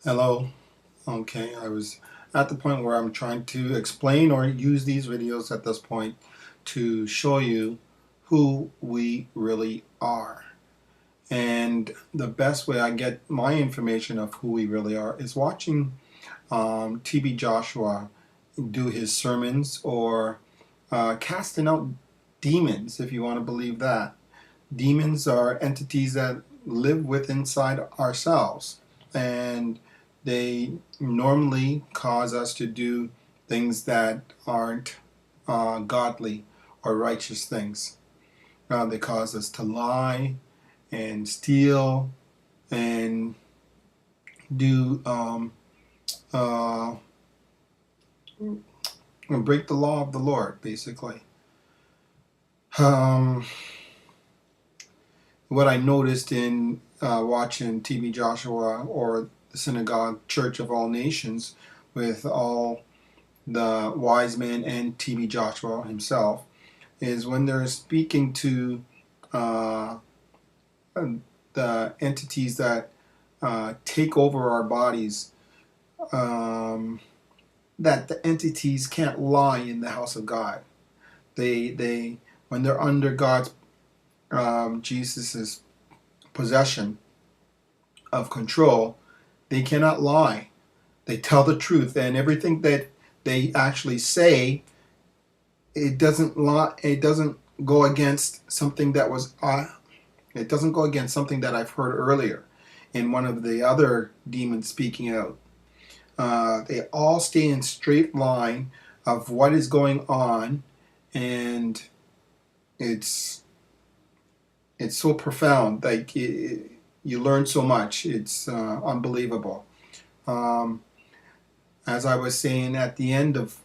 Hello. Okay, I was at the point where I'm trying to explain or use these videos at this point to show you who we really are. And the best way I get my information of who we really are is watching TB Joshua do his sermons or casting out demons, if you want to believe that. Demons are entities that live with inside ourselves, and they normally cause us to do things that aren't godly or righteous things. They cause us to lie and steal and do uh, break the law of the Lord, basically. Um, what I noticed in watching TB Joshua or the Synagogue Church of All Nations with all the wise men and TB Joshua himself is when they're speaking to uh, the entities that take over our bodies, that the entities can't lie in the house of God. They when they're under God's Jesus's possession of control, they cannot lie. They tell the truth, and everything that they actually say, it doesn't lie. It doesn't go against something that was. It doesn't go against something that I've heard earlier in one of the other demons speaking out. They all stay in straight line of what is going on, and it's it's so profound. Like you learn so much. It's unbelievable. Um, as I was saying at the end of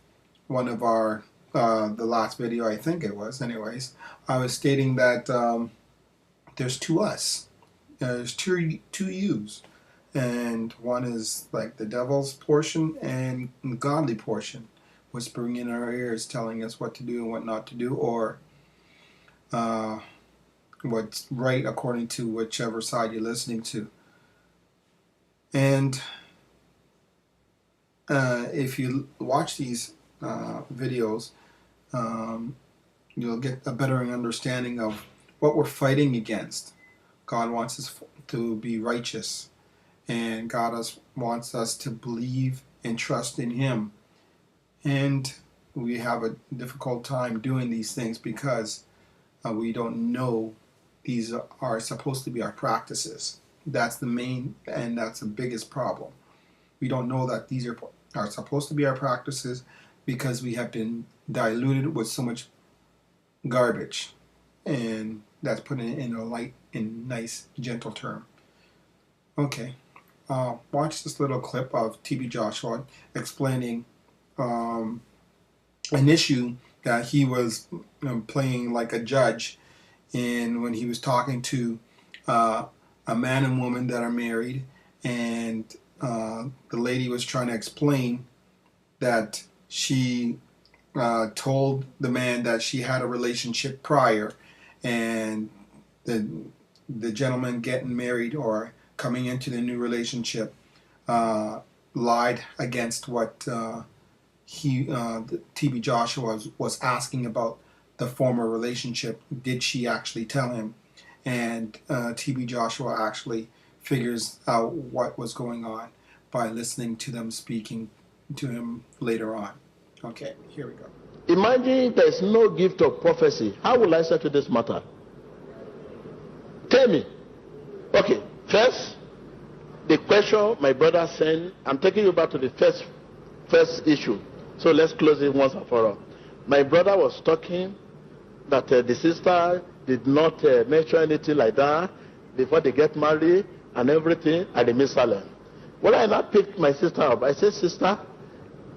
one of our the last video, I think it was. Anyways, I was stating that there's two us. There's two yous, and one is like the devil's portion and the godly portion, whispering in our ears, telling us what to do and what not to do, or uh, what's right according to whichever side you're listening to. And if you watch these videos, um, you'll get a better understanding of what we're fighting against. God wants us to be righteous, and wants us to believe and trust in Him. And we have a difficult time doing these things because we don't know these are supposed to be our practices. That's the main, and that's the biggest problem. We don't know that these are supposed to be our practices because we have been diluted with so much garbage, and that's putting it in a light and nice, gentle term. Okay, watch this little clip of TB Joshua explaining um, an issue that he was playing like a judge in when he was talking to a man and woman that are married, and the lady was trying to explain that she told the man that she had a relationship prior, and the gentleman getting married or coming into the new relationship lied against what TB Joshua was asking about the former relationship. Did she actually tell him? And TB Joshua actually figures out what was going on by listening to them speaking to him later on. Okay, here we go. Imagine there's no gift of prophecy. How will I settle this matter? Tell me. Okay, first, the question my brother sent, I'm taking you back to the first issue. So let's close it once and for all. My brother was talking that the sister did not mention anything like that before they get married and everything at the Misalem. When I now picked my sister up, I said, sister,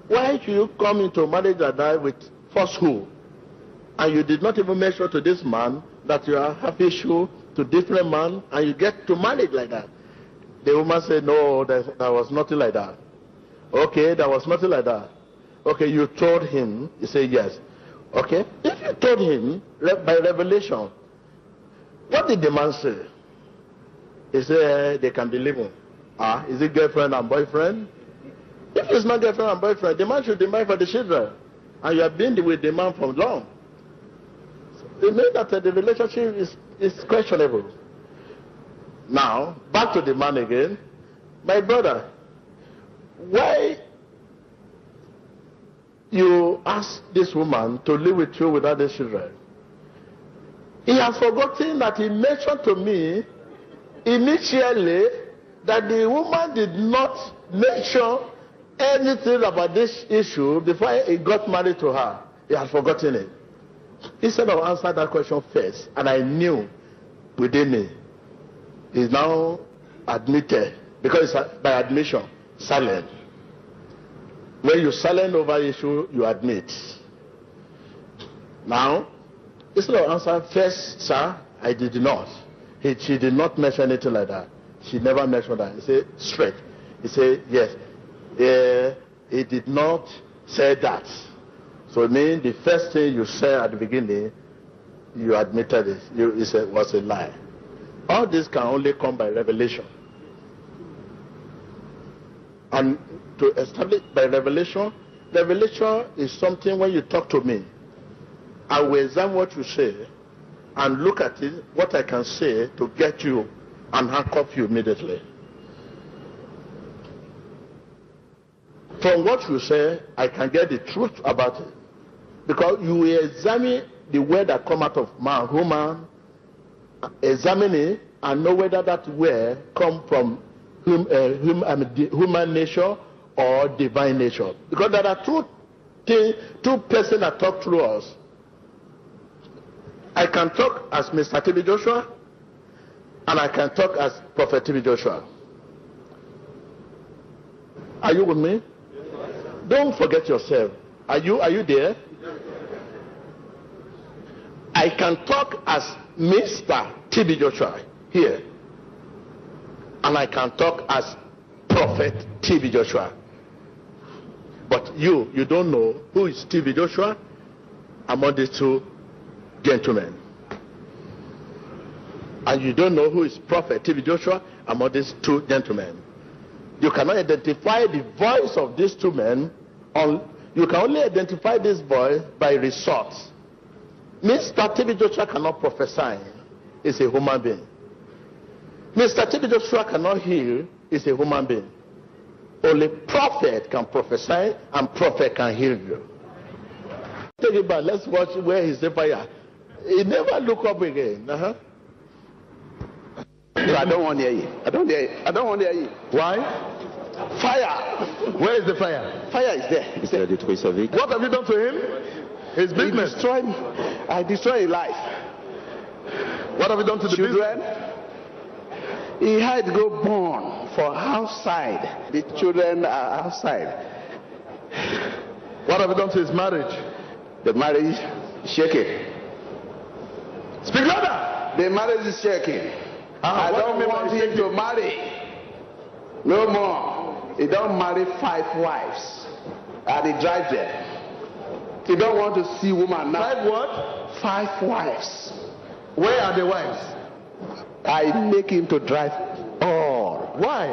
why should you come into marriage like that with falsehood? And you did not even mention to this man that you have issue to different man, and you get to marriage like that. The woman said, no, there was nothing like that. Okay, there was nothing like that. Okay, you told him. He said, yes. Okay, if you told him by revelation, what did the man say? He said, they can believe him. Is it girlfriend and boyfriend? If it's not girlfriend and boyfriend, the man should demand for the children. And you have been with the man for long. It means that the relationship is questionable. Now, back to the man again. My brother, why you ask this woman to live with you without the children? He has forgotten that he mentioned to me initially that the woman did not mention anything about this issue before he got married to her. He had forgotten it. Instead of answering that question first, and I knew within me, he's now admitted, because it's by admission, silent. When you silent over issue, you admit. Now, instead of answering first, sir, I did not. She did not mention anything like that. She never mentioned that. He said straight. He said yes. He did not say that. So it means the first thing you said at the beginning, you admitted it. You said it was a lie. All this can only come by revelation. And to establish by revelation, revelation is something when you talk to me, I will examine what you say and look at it, what I can say to get you and handcuff you immediately. From what you say, I can get the truth about it. Because you will examine the word that come out of man, human, examine it and know whether that word come from human nature or divine nature. Because there are two persons that talk through us. I can talk as Mr. T.B. Joshua, and I can talk as Prophet T.B. Joshua. Are you with me? Don't forget yourself. Are you there? I can talk as Mr. T.B. Joshua here, and I can talk as Prophet T.B. Joshua. But you don't know who is T.B. Joshua among these two gentlemen. And you don't know who is Prophet T.B. Joshua among these two gentlemen. You cannot identify the voice of these two men. You can only identify this voice by results. Mr. T.B. Joshua cannot prophesy. He's a human being. Mr. T.B. Joshua cannot heal. He's a human being. Only prophet can prophesy and prophet can heal you. Take it back. Let's watch where he's the fire. He never look up again. I don't want to hear you. I don't want to hear you. Why? Fire. Where is the fire? Fire is there. What have you done to him? His business. I destroyed his life. What have you done to the children? business? He had to go born for outside. The children are outside. What have you done to his marriage? The marriage is shaking. Speak louder. The marriage is shaking. I don't want him to marry. No more. He don't marry 5 wives. And he drives them. He don't want to see woman now. 5 what? 5 wives. Where are the wives? I make him to drive all. Why?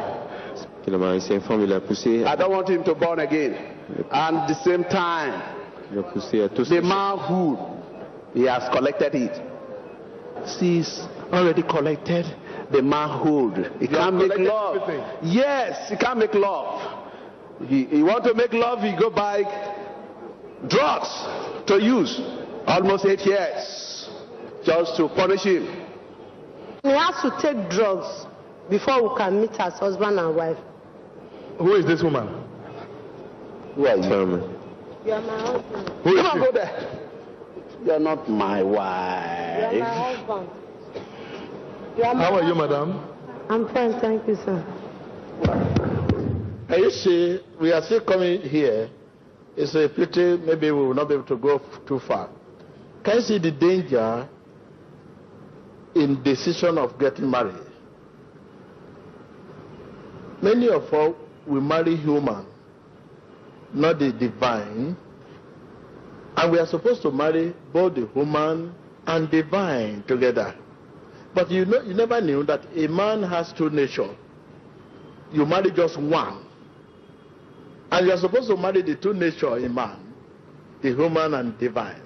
I don't want him to born again. And at the same time, the manhood, he has collected it. He's already collected the manhood. He can't make love. Everything. Yes, he can't make love. He want to make love, he go buy drugs to use. Almost 8 years. Just to punish him. He has to take drugs before we can meet as husband and wife. Who is this woman? Who are you? You are my husband. Who is Come on, she? go there. You are not my You wife. are my husband. How are you, madam? I'm fine, thank you, sir. Can you see, we are still coming here. It's a pity, maybe we will not be able to go too far. Can you see the danger in decision of getting married? Many of us will marry human, not the divine. And we are supposed to marry both the human and divine together. But you never knew that a man has 2 natures. you marry just one. And you're supposed to marry the two natures in man, the human and divine.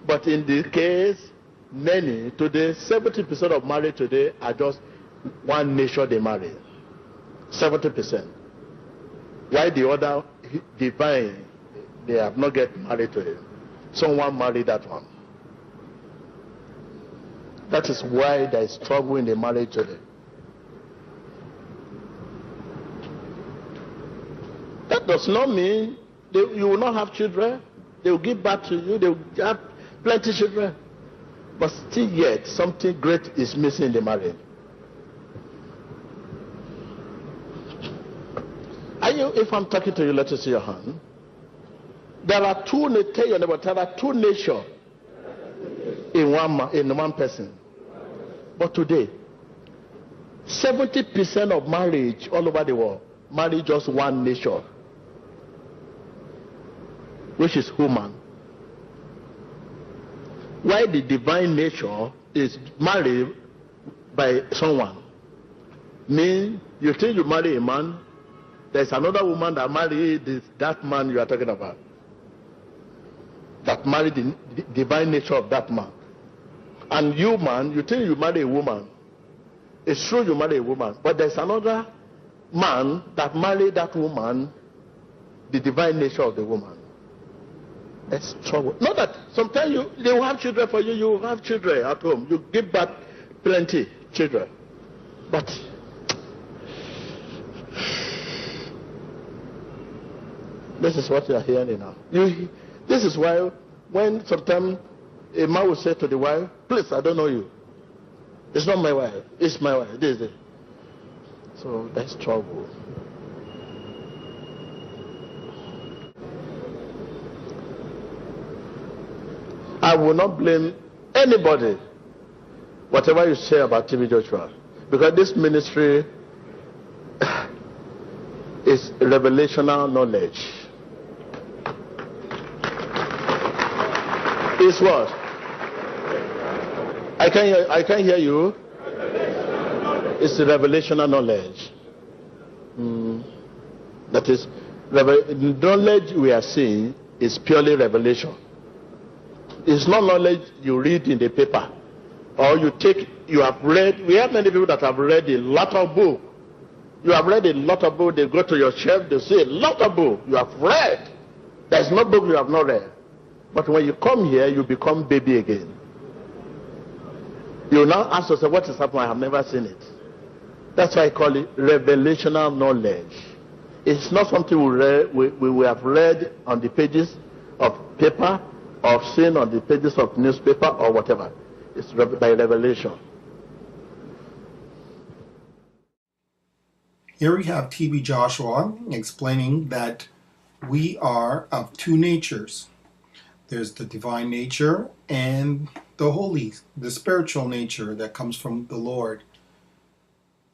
But in this case, many today, 70% of marriage today are just one nature they marry. 70%. Why the other divine, they have not get married to him. Someone married that one. That is why there is trouble in the marriage today. That does not mean you will not have children. They will give birth to you. They will have plenty of children. But still yet, something great is missing in the marriage. Are you, if I'm talking to you, let us see your hand. There are two natures in one person. But today, 70% of marriage all over the world marry just one nature, which is human. Why the divine nature is married by someone? Mean you think you marry a man, there's another woman that married that man you are talking about, that married the divine nature of that man. And you, man, you think you marry a woman. It's true you marry a woman, but there's another man that married that woman, the divine nature of the woman. That's trouble. Not that sometimes they will have children for you, you will have children at home. You give back plenty children. But this is what you are hearing now. This is why when sometimes a man will say to the wife, please, I don't know you. It's not my wife. It's my wife. This is it. So that's trouble. I will not blame anybody, whatever you say about TV Joshua, because this ministry is revelational knowledge. It's what? I can't hear you. It's revelational knowledge. That is, the knowledge we are seeing is purely revelation. It's not knowledge you read in the paper or you have read. We have many people that have read a lot of books. You have read a lot of books. They go to your shelf, they say a lot of books you have read. There's no book you have not read. But when you come here, you become baby again. You now ask yourself, what is happening? I have never seen it. That's why I call it revelational knowledge. It's not something we have read on the pages of paper or seen on the pages of newspaper or whatever. It's by revelation. Here we have TB Joshua explaining that we are of two natures. There's the divine nature and the holy, the spiritual nature that comes from the Lord.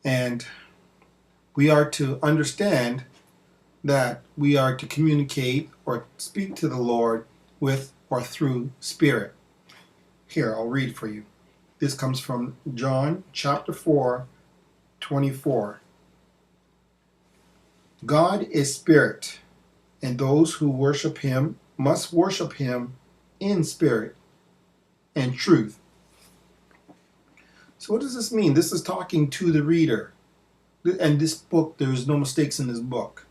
And we are to understand that we are to communicate or speak to the Lord with or through spirit. Here, I'll read for you. This comes from John chapter 4, 24. God is spirit, and those who worship him must worship him in spirit and truth. So what does this mean? This is talking to the reader. And this book, there's no mistakes in this book.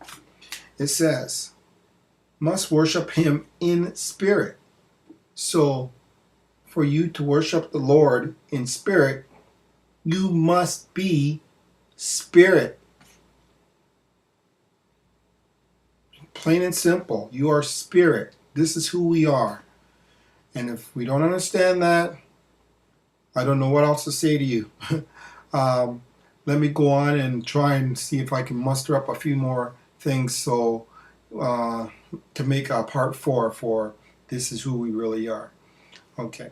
It says, must worship him in spirit. So for you to worship the Lord in spirit, you must be spirit. Plain and simple. You are spirit. This is who we are. And if we don't understand that, I don't know what else to say to you. Let me go on and try and see if I can muster up a few more things so to make a part 4 for this is who we really are. Okay.